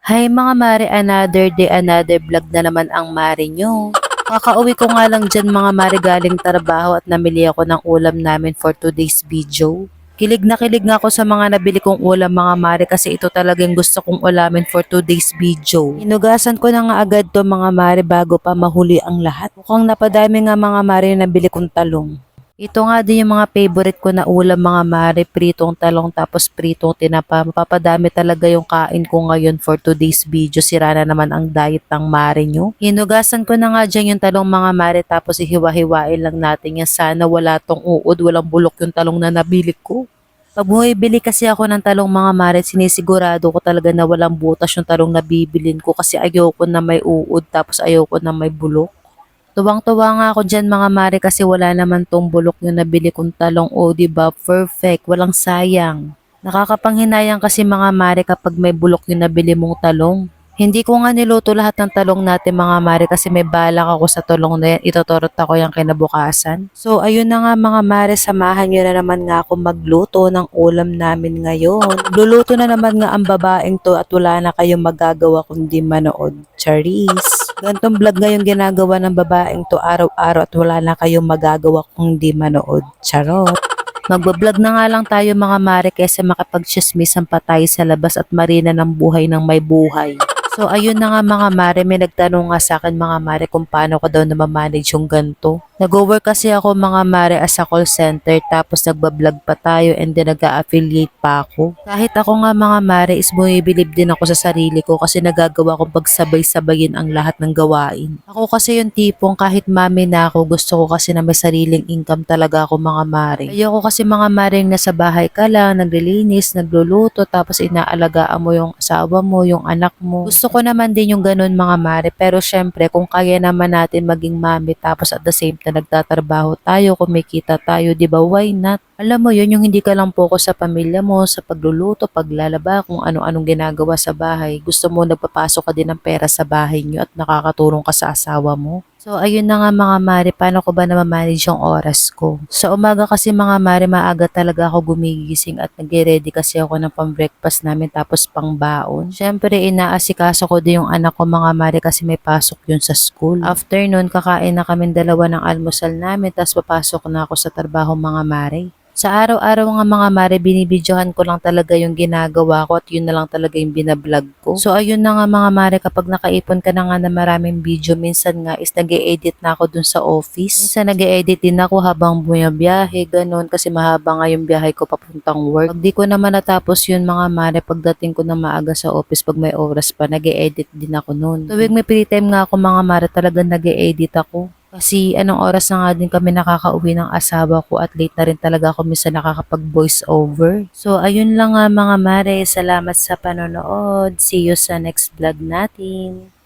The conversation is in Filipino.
Hi mga mare, another day, another vlog na naman ang mare nyo. Kakauwi ko nga lang dyan mga mare galing trabaho at namili ako ng ulam namin for today's video. Kilig na ako sa mga nabili kong ulam mga mare kasi ito talagang gusto kong ulamin for today's video. Hinugasan ko na nga agad to mga mare bago pa mahuli ang lahat. Mukhang napadami nga mga mare yung nabili kong talong. Ito nga din yung mga favorite ko na ulam mga mare, pritong talong tapos pritong tinapa. Mapapadami talaga yung kain ko ngayon for today's video. Sira na naman ang diet ng mare nyo. Hinugasan ko na nga dyan yung talong mga mare tapos ihiwa-hiwain lang natin yan. Sana wala tong uod, walang bulok yung talong na nabili ko. Pag bumibili kasi ako ng talong mga mare, sinisigurado ko talaga na walang butas yung talong na bibilin ko kasi ayoko na may uod tapos ayoko na may bulok. Tuwang-tuwa nga ako dyan mga mare kasi wala naman tong bulok yung nabili kong talong. O diba, perfect, walang sayang. Nakakapanghinayang kasi mga mare kapag may bulok yung nabili mong talong. Hindi ko nga niluto lahat ng talong natin mga mare kasi may balak ako sa talong na yan. Itotorot ako yung kinabukasan. So ayun na nga mga mare, samahan nyo na naman nga ako magluto ng ulam namin ngayon. Luluto na naman nga ang babaeng to at wala na kayong magagawa kundi manood. Charis! Gantong vlog ngayong ginagawa ng babaeng to araw-araw at wala na kayong magagawa kung di manood. Charot! Magbablog na nga lang tayo mga mare kaysa makapag-chismisan pa tayo sa labas at marina ng buhay ng may buhay. So ayun na nga mga mare, may nagtanong nga sa akin mga mare kung paano ko daw na manage yung ganito. Nag-work kasi ako mga mare as a call center tapos nagbablog pa tayo and then nag-affiliate pa ako. Kahit ako nga mga mare is bumibilib din ako sa sarili ko kasi nagagawa kong pagsabay-sabayin ang lahat ng gawain. Ako kasi yung tipong kahit mami na ako, gusto ko kasi na may sariling income talaga ako mga mare. Ayoko kasi mga mare yung nasa bahay ka lang, naglilinis, nagluluto tapos inaalagaan mo yung asawa mo, yung anak mo. Gusto ko naman din yung ganun mga mare pero syempre kung kaya naman natin maging mami tapos at the same time nagtatrabaho tayo, kumikita tayo, di ba, why not? Alam mo yun, yung hindi ka lang focus sa pamilya mo, sa pagluluto, paglalaba, kung ano-anong ginagawa sa bahay. Gusto mo nagpapasok ka din ng pera sa bahay nyo at nakakatulong ka sa asawa mo. So ayun na nga mga mare, paano ko ba na-manage yung oras ko? Sa umaga kasi mga mare, maaga talaga ako gumigising at nagre-ready kasi ako ng pang-breakfast namin tapos pang-baon. Syempre inaasikaso ko din yung anak ko mga mare kasi may pasok yun sa school. After nun, kakain na kami dalawa ng almusal namin tapos papasok na ako sa trabaho mga mare. Sa araw-araw nga mga mare, binibidyohan ko lang talaga yung ginagawa ko at yun na lang talaga yung binablog ko. So ayun na nga mga mare, kapag nakaipon ka na nga na maraming video, minsan nga is nag-e-edit na ako dun sa office. Minsan nag-e-edit din ako habang bumabiyahe, ganun, kasi mahaba nga yung biyahe ko papuntang work. Pag di ko naman natapos yun mga mare, pagdating ko na maaga sa office, pag may oras pa, nag-e-edit din ako nun. Tuwing may free time nga ako mga mare, talagang nag-e-edit ako. Kasi anong oras na nga din kami nakakauwi ng asawa ko at late na rin talaga ako minsan nakakapag-voice over. So ayun lang nga mga mare, salamat sa panonood. See you sa next vlog natin.